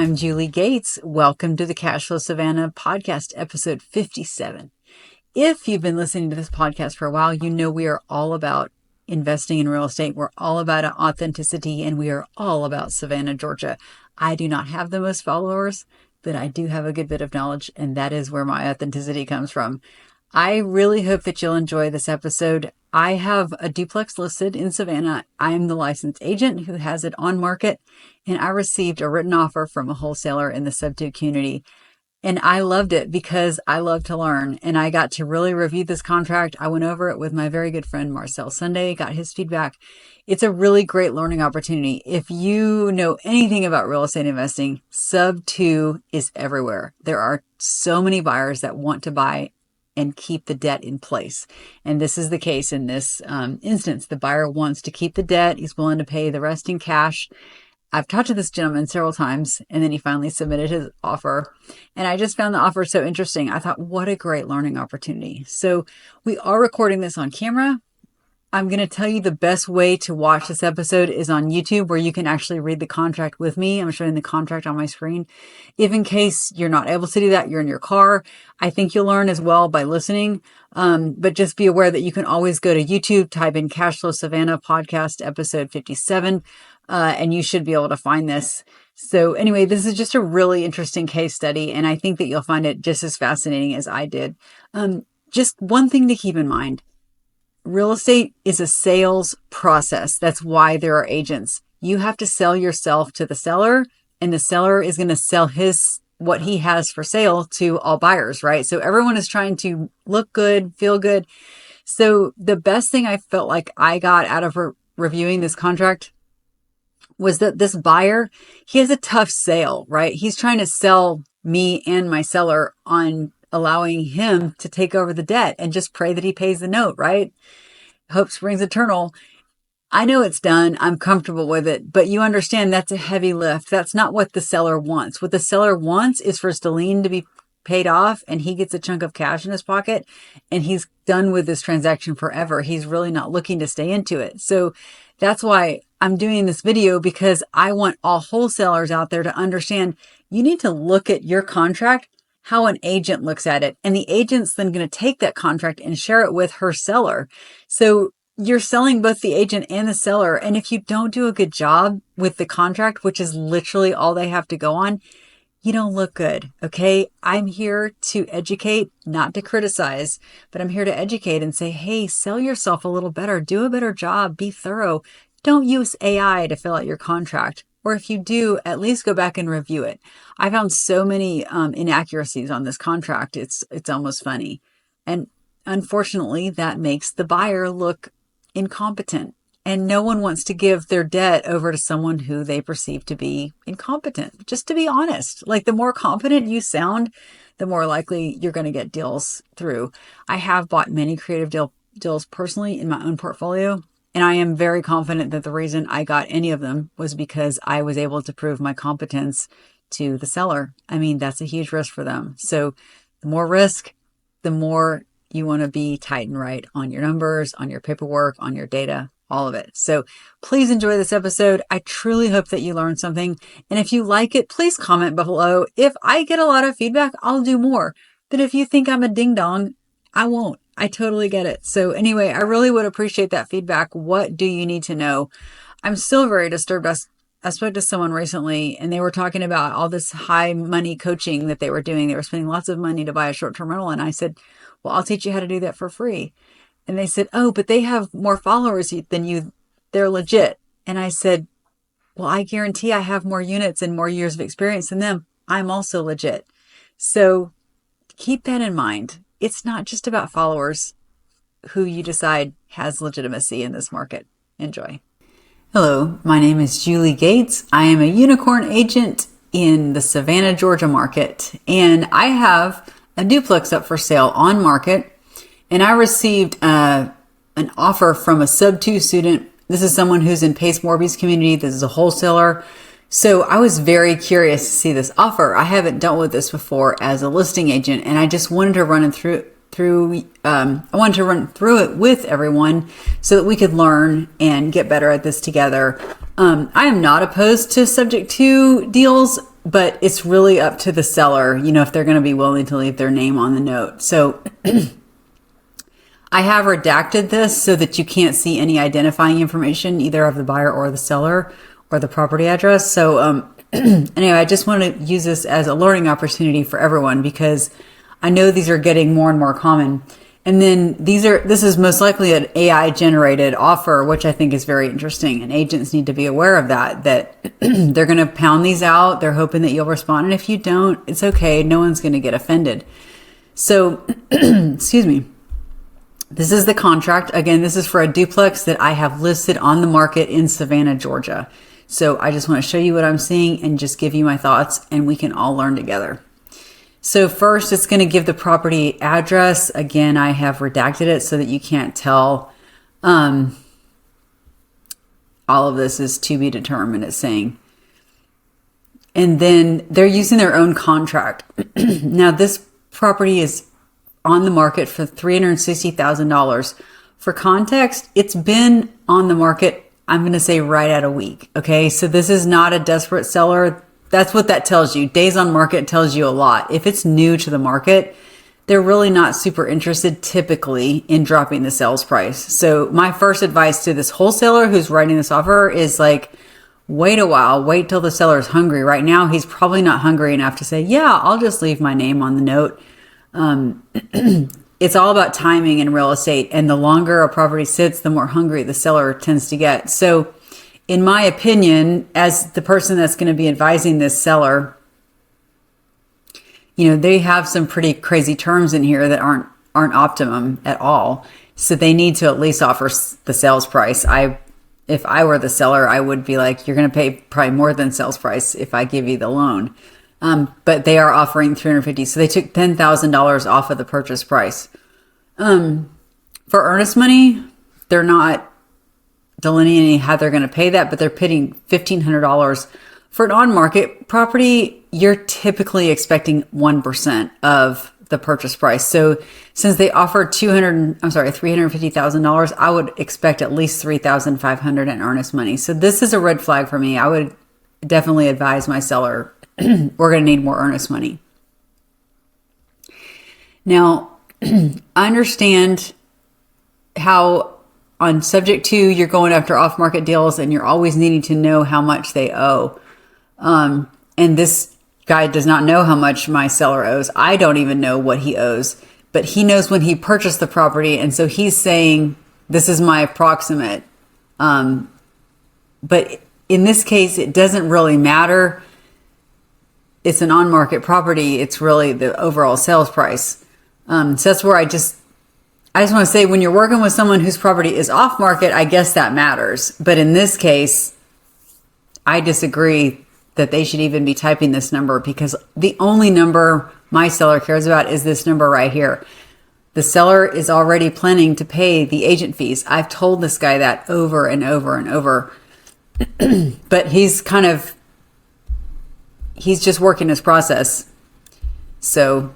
I'm Julie Gates. Welcome to the Cashflow Savannah podcast, episode 57. If you've been listening to this podcast for a while, you know we are all about investing in real estate. We're all about authenticity, and we are all about Savannah, Georgia. I do not have the most followers, but I do have a good bit of knowledge, and that is where my authenticity comes from. I really hope that you'll enjoy this episode. I have a duplex listed in Savannah. I'm the licensed agent who has it on market, and I received a written offer from a wholesaler in the Sub2 community. And I loved it because I love to learn, and I got to really review this contract. I went over it with my very good friend Marcel Sunday, got his feedback. It's a really great learning opportunity. If you know anything about real estate investing, Sub2 is everywhere. There are so many buyers that want to buy and keep the debt in place. And this is the case in this instance. The buyer wants to keep the debt. He's willing to pay the rest in cash. I've talked to this gentleman several times, and then he finally submitted his offer. And I just found the offer so interesting. I thought, what a great learning opportunity. So we are recording this on camera. I'm going to tell you the best way to watch this episode is on YouTube, where you can actually read the contract with me. I'm showing the contract on my screen. If in case you're not able to do that, you're in your car, I think you'll learn as well by listening. But just be aware that you can always go to YouTube, type in Cashflow Savannah podcast episode 57, and you should be able to find this. So anyway, this is just a really interesting case study, and I think that you'll find it just as fascinating as I did. Just one thing to keep in mind. Real estate is a sales process. That's why there are agents. You have to sell yourself to the seller, and the seller is going to sell what he has for sale to all buyers, right? So everyone is trying to look good, feel good. So the best thing I felt like I got out of reviewing this contract was that this buyer, he has a tough sale, right? He's trying to sell me and my seller on allowing him to take over the debt and just pray that he pays the note, right? Hope springs eternal. I know it's done. I'm comfortable with it, but you understand that's a heavy lift. That's not what the seller wants. What the seller wants is for his lien to be paid off, and he gets a chunk of cash in his pocket, and he's done with this transaction forever. He's really not looking to stay into it. So that's why I'm doing this video, because I want all wholesalers out there to understand you need to look at your contract how an agent looks at it. And the agent's then going to take that contract and share it with her seller. So you're selling both the agent and the seller. And if you don't do a good job with the contract, which is literally all they have to go on, you don't look good. Okay. I'm here to educate, not to criticize, but I'm here to educate and say, hey, sell yourself a little better, do a better job, be thorough. Don't use AI to fill out your contract. Or if you do, at least go back and review it. I found so many inaccuracies on this contract. It's almost funny. And unfortunately, that makes the buyer look incompetent. And no one wants to give their debt over to someone who they perceive to be incompetent. Just to be honest, like the more competent you sound, the more likely you're going to get deals through. I have bought many creative deals personally in my own portfolio. And I am very confident that the reason I got any of them was because I was able to prove my competence to the seller. I mean, that's a huge risk for them. So the more risk, the more you want to be tight and right on your numbers, on your paperwork, on your data, all of it. So please enjoy this episode. I truly hope that you learned something. And if you like it, please comment below. If I get a lot of feedback, I'll do more. But if you think I'm a ding dong, I won't. I totally get it. So anyway, I really would appreciate that feedback. What do you need to know? I'm still very disturbed. I spoke to someone recently, and they were talking about all this high money coaching that they were doing. They were spending lots of money to buy a short-term rental. And I said, well, I'll teach you how to do that for free. And they said, oh, but they have more followers than you. They're legit. And I said, well, I guarantee I have more units and more years of experience than them. I'm also legit. So keep that in mind. It's not just about followers who you decide has legitimacy in this market. Enjoy. Hello, my name is Julie Gates. I am a unicorn agent in the Savannah, Georgia market, and I have a duplex up for sale on market. And I received an offer from a Sub2 student. This is someone who's in Pace Morby's community. This is a wholesaler. So I was very curious to see this offer. I haven't dealt with this before as a listing agent, and I just wanted to run it through it with everyone so that we could learn and get better at this together. I am not opposed to subject to deals. but it's really up to the seller, if they're going to be willing to leave their name on the note. So I have redacted this so that you can't see any identifying information, either of the buyer or the seller or the property address. So anyway, I just want to use this as a learning opportunity for everyone, because I know these are getting more and more common. And then this is most likely an AI generated offer, which I think is very interesting. And agents need to be aware of that they're going to pound these out. They're hoping that you'll respond. And if you don't, it's okay. No one's going to get offended. So, excuse me. This is the contract. Again, this is for a duplex that I have listed on the market in Savannah, Georgia. So I just want to show you what I'm seeing and just give you my thoughts, and we can all learn together. So first, it's going to give the property address. Again, I have redacted it so that you can't tell. All of this is to be determined, it's saying. And then they're using their own contract. Now, this property is on the market for $360,000. For context, it's been on the market, I'm going to say, right at a week. Okay, so this is not a desperate seller. That's what that tells you. Days on market tells you a lot. If it's new to the market, they're really not super interested typically in dropping the sales price. So my first advice to this wholesaler who's writing this offer is like, wait a while, wait till the seller's hungry. Right now, he's probably not hungry enough to say, yeah, I'll just leave my name on the note. It's all about timing in real estate. And the longer a property sits, the more hungry the seller tends to get. So in my opinion, as the person that's going to be advising this seller, they have some pretty crazy terms in here that aren't optimum at all. So they need to at least offer the sales price. If I were the seller, I would be like, you're going to pay probably more than sales price if I give you the loan. But they are offering $350,000. So they took $10,000 off of the purchase price. For earnest money, they're not delineating how they're going to pay that, but they're pitting $1,500 for an on-market property. You're typically expecting 1% of the purchase price. So since they offered $350,000, I would expect at least $3,500 in earnest money. So this is a red flag for me. I would definitely advise my seller, we're going to need more earnest money. Now, I understand how on subject to, you're going after off-market deals and you're always needing to know how much they owe. And this guy does not know how much my seller owes. I don't even know what he owes, but he knows when he purchased the property. And so he's saying, this is my approximate. But in this case, it doesn't really matter. It's an on-market property. It's really the overall sales price. So that's where I just want to say, when you're working with someone whose property is off market, I guess that matters. But in this case, I disagree that they should even be typing this number, because the only number my seller cares about is this number right here. The seller is already planning to pay the agent fees. I've told this guy that over and over and over. But he's just working his process. So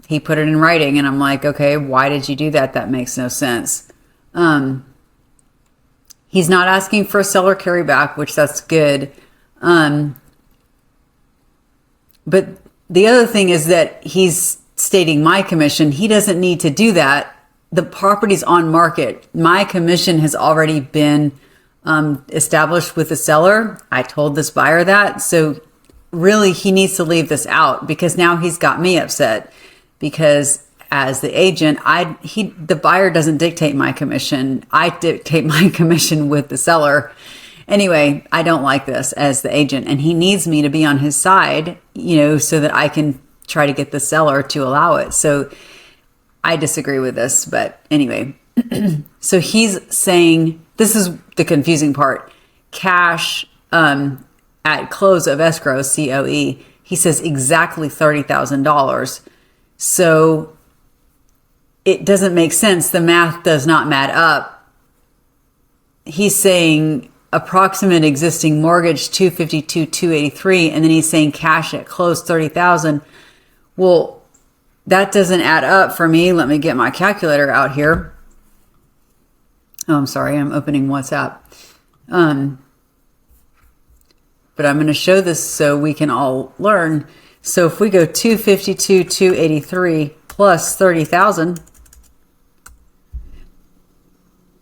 he put it in writing, and I'm like, okay, why did you do that? That makes no sense. He's not asking for a seller carryback, which that's good. But the other thing is that he's stating my commission. He doesn't need to do that. The property's on market. My commission has already been established with the seller. I told this buyer that. So really, he needs to leave this out, because now he's got me upset. Because as the agent, the buyer doesn't dictate my commission. I dictate my commission with the seller. Anyway, I don't like this as the agent, and he needs me to be on his side, so that I can try to get the seller to allow it. So I disagree with this, but anyway. So he's saying, this is the confusing part, cash at close of escrow, COE, he says exactly $30,000. So it doesn't make sense. The math does not add up. He's saying approximate existing mortgage $252,283, and then he's saying cash at close $30,000. Well, that doesn't add up for me. Let me get my calculator out here. Oh, I'm sorry. I'm opening WhatsApp. but I'm going to show this so we can all learn. So if we go 252, 283 plus 30,000,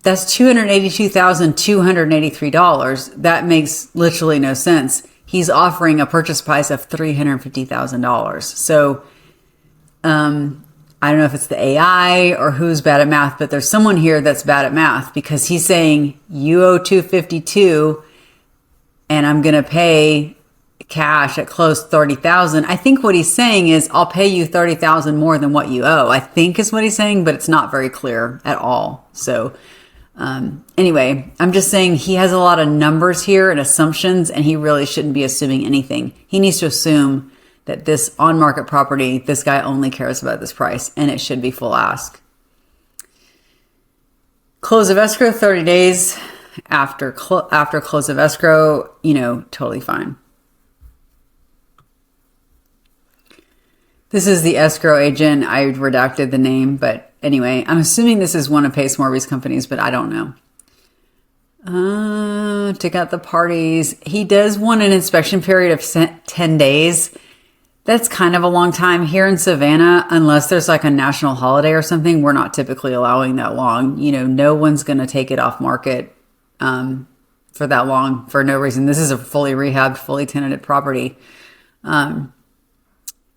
that's $282,283. That makes literally no sense. He's offering a purchase price of $350,000. So, I don't know if it's the AI or who's bad at math, but there's someone here that's bad at math, because he's saying you owe 252 and I'm going to pay cash at close 30,000. I think what he's saying is I'll pay you 30,000 more than what you owe, I think is what he's saying, but it's not very clear at all. So, anyway, I'm just saying he has a lot of numbers here and assumptions, and he really shouldn't be assuming anything. He needs to assume that this on-market property, this guy only cares about this price, and it should be full ask. Close of escrow 30 days after close of escrow, totally fine. This is the escrow agent. I redacted the name, but anyway, I'm assuming this is one of Pace Morby's companies, but I don't know. Take out the parties. He does want an inspection period of 10 days. That's kind of a long time here in Savannah, unless there's like a national holiday or something. We're not typically allowing that long. No one's going to take it off market for that long for no reason. This is a fully rehabbed, fully tenanted property.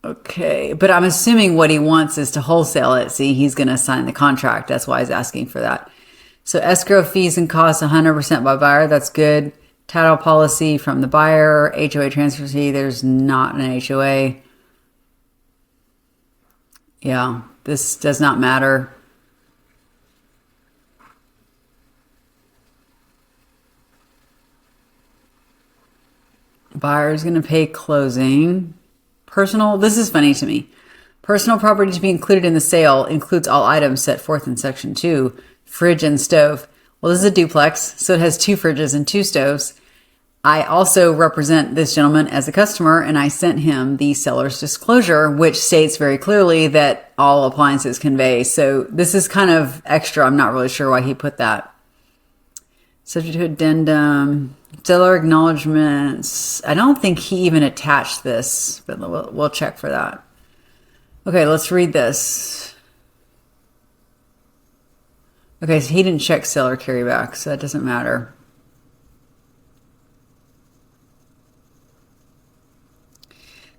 Okay, but I'm assuming what he wants is to wholesale it. See, he's going to sign the contract. That's why he's asking for that. So escrow fees and costs 100% by buyer. That's good. Title policy from the buyer. HOA transfer fee. There's not an HOA. Yeah, this does not matter. Buyer is going to pay closing. Personal, this is funny to me. Personal property to be included in the sale includes all items set forth in section 2, fridge and stove. Well, this is a duplex, so it has 2 fridges and 2 stoves. I also represent this gentleman as a customer, and I sent him the seller's disclosure, which states very clearly that all appliances convey. So this is kind of extra. I'm not really sure why he put that. Subject to addendum, seller acknowledgments. I don't think he even attached this, but we'll check for that. Okay, let's read this. Okay, so he didn't check seller carryback, so that doesn't matter.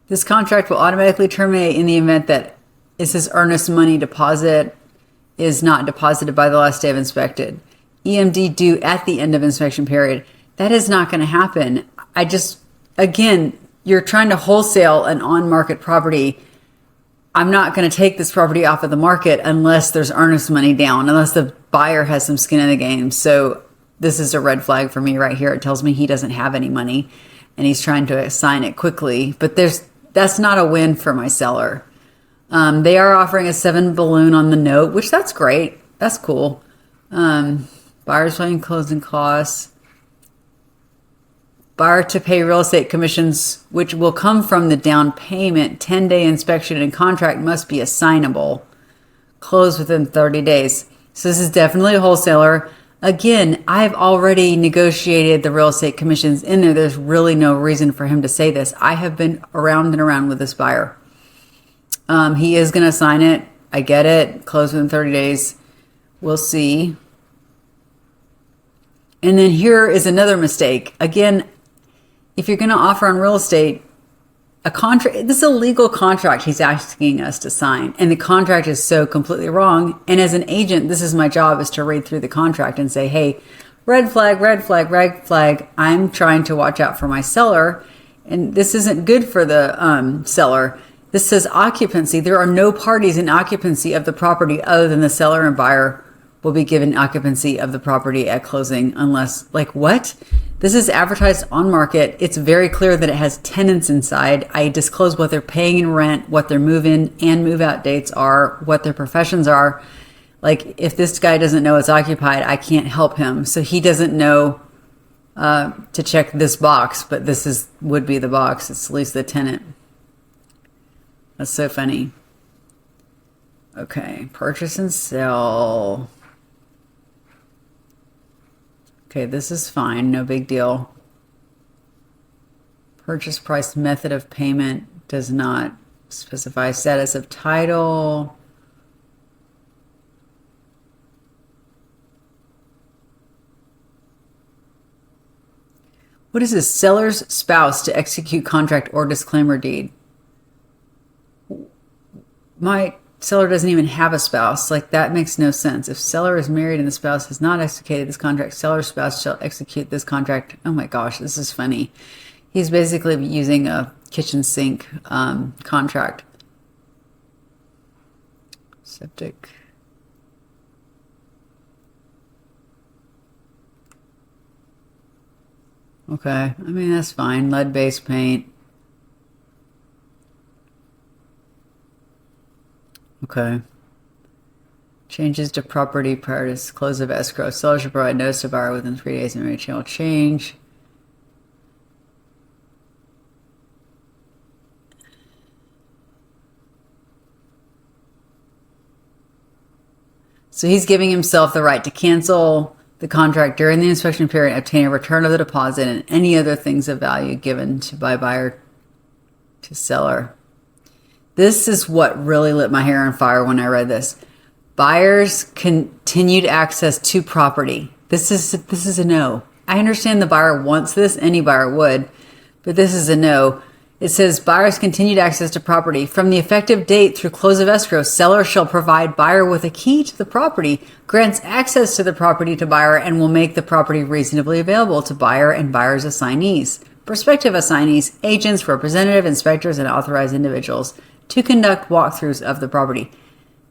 This contract will automatically terminate in the event that it says earnest money deposit is not deposited by the last day of inspection. EMD due at the end of inspection period. That is not going to happen. Again, you're trying to wholesale an on-market property. I'm not going to take this property off of the market unless there's earnest money down, unless the buyer has some skin in the game. So this is a red flag for me right here. It tells me he doesn't have any money and he's trying to assign it quickly. But that's not a win for my seller. They are offering a 7 balloon on the note, which that's great. That's cool. Buyer's paying closing costs. Buyer to pay real estate commissions, which will come from the down payment. 10-day inspection and contract must be assignable. Close within 30 days. So this is definitely a wholesaler. Again, I've already negotiated the real estate commissions in there. There's really no reason for him to say this. I have been around and around with this buyer. He is going to sign it. I get it. Close within 30 days. We'll see. And then here is another mistake. Again, if you're going to offer on real estate, a contract, this is a legal contract he's asking us to sign. And the contract is so completely wrong. And as an agent, this is my job, is to read through the contract and say, hey, red flag, red flag, red flag. I'm trying to watch out for my seller. And this isn't good for the seller. This says occupancy. There are no parties in occupancy of the property other than the seller and buyer will be given occupancy of the property at closing unless, like, what? This is advertised on market. It's very clear that it has tenants inside. I disclose what they're paying in rent, what their move-in and move-out dates are, what their professions are. Like, if this guy doesn't know it's occupied, I can't help him. So he doesn't know to check this box, but this would be the box. It's at least the tenant. That's so funny. Okay, purchase and sell. Okay, this is fine. No big deal. Purchase price method of payment does not specify. Status of title. What is this? Seller's spouse to execute contract or disclaimer deed. My seller doesn't even have a spouse. Like, that makes no sense. If seller is married and the spouse has not executed this contract, seller's spouse shall execute this contract. Oh my gosh, this is funny. He's basically using a kitchen sink contract. Septic. Okay, I mean, that's fine. Lead-based paint. Okay. Changes to property prior to close of escrow. Seller should provide notice to buyer within 3 days of any channel change. So he's giving himself the right to cancel the contract during the inspection period, obtain a return of the deposit, and any other things of value given by buyer to seller. This is what really lit my hair on fire when I read this. Buyer's continued access to property. This is a no. I understand the buyer wants this. Any buyer would. But this is a no. It says buyer's continued access to property. From the effective date through close of escrow, seller shall provide buyer with a key to the property, grants access to the property to buyer, and will make the property reasonably available to buyer and buyer's assignees, prospective assignees, agents, representative, inspectors, and authorized individuals to conduct walkthroughs of the property.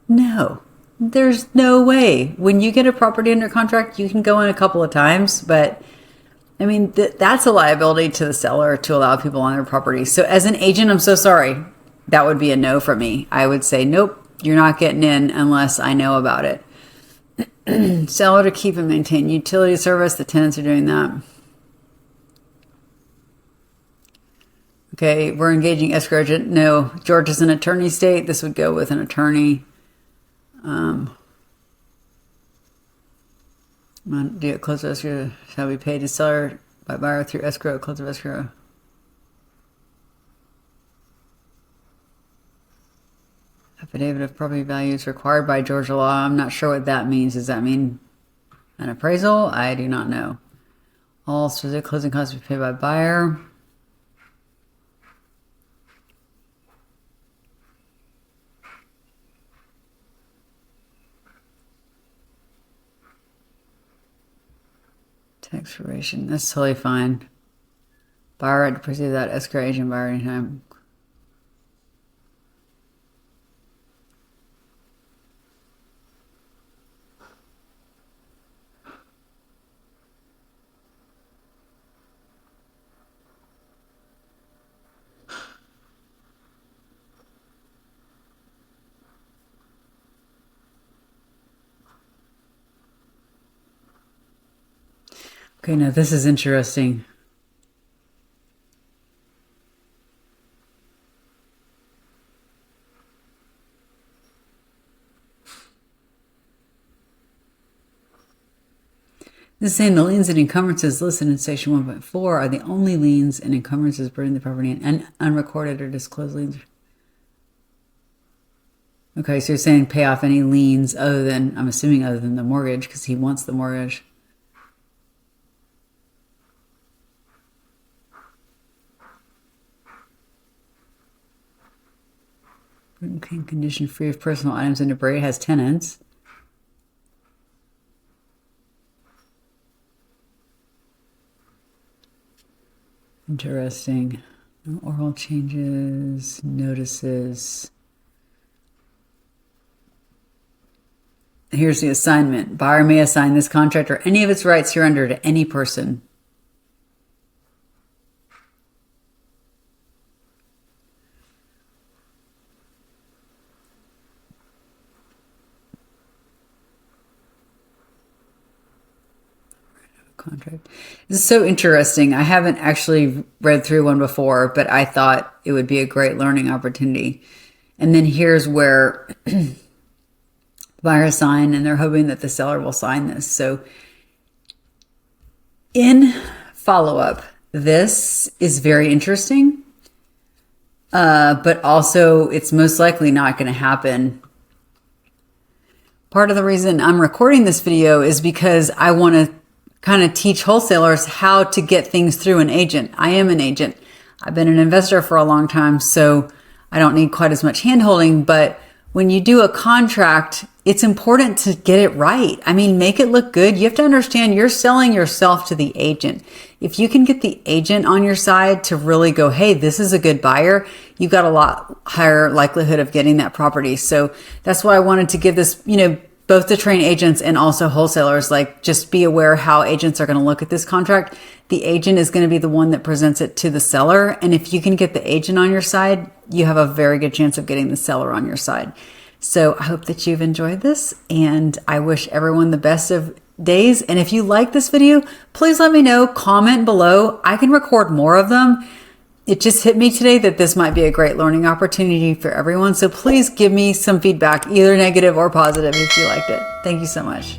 No, there's no way. When you get a property under contract, you can go in a couple of times, but I mean, that's a liability to the seller to allow people on their property. So as an agent, I'm so sorry. That would be a no for me. I would say, nope, you're not getting in unless I know about it. Seller to keep and maintain utility service. The tenants are doing that. Okay, we're engaging escrow agent. No, Georgia's an attorney state. This would go with an attorney. Close of escrow shall be paid to seller by buyer through escrow, close of escrow. Affidavit of property value is required by Georgia law. I'm not sure what that means. Does that mean an appraisal? I do not know. All specific closing costs will be paid by buyer. Expiration. That's totally fine. Buyer right to proceed without escrow agent buyer anytime. Okay, now this is interesting. This is saying the liens and encumbrances listed in section 1.4 are the only liens and encumbrances burdening the property and unrecorded or disclosed liens. Okay, so you're saying pay off any liens other than, I'm assuming other than the mortgage, because he wants the mortgage. Clean condition, free of personal items and debris. It has tenants. Interesting. No oral changes, notices. Here's the assignment. Buyer may assign this contract or any of its rights hereunder to any person. Contract. This is so interesting. I haven't actually read through one before, but I thought it would be a great learning opportunity. And then here's where buyers sign, and they're hoping that the seller will sign this. So in follow-up, this is very interesting, but also it's most likely not going to happen. Part of the reason I'm recording this video is because I want to kind of teach wholesalers how to get things through an agent. I am an agent. I've been an investor for a long time, so I don't need quite as much handholding, but when you do a contract, it's important to get it right. I mean, make it look good. You have to understand you're selling yourself to the agent. If you can get the agent on your side to really go, hey, this is a good buyer, you've got a lot higher likelihood of getting that property. So that's why I wanted to give this, both to train agents and also wholesalers, like just be aware how agents are going to look at this contract. The agent is going to be the one that presents it to the seller. And if you can get the agent on your side, you have a very good chance of getting the seller on your side. So I hope that you've enjoyed this, and I wish everyone the best of days. And if you like this video, please let me know, comment below. I can record more of them. It just hit me today that this might be a great learning opportunity for everyone. So please give me some feedback, either negative or positive, if you liked it. Thank you so much.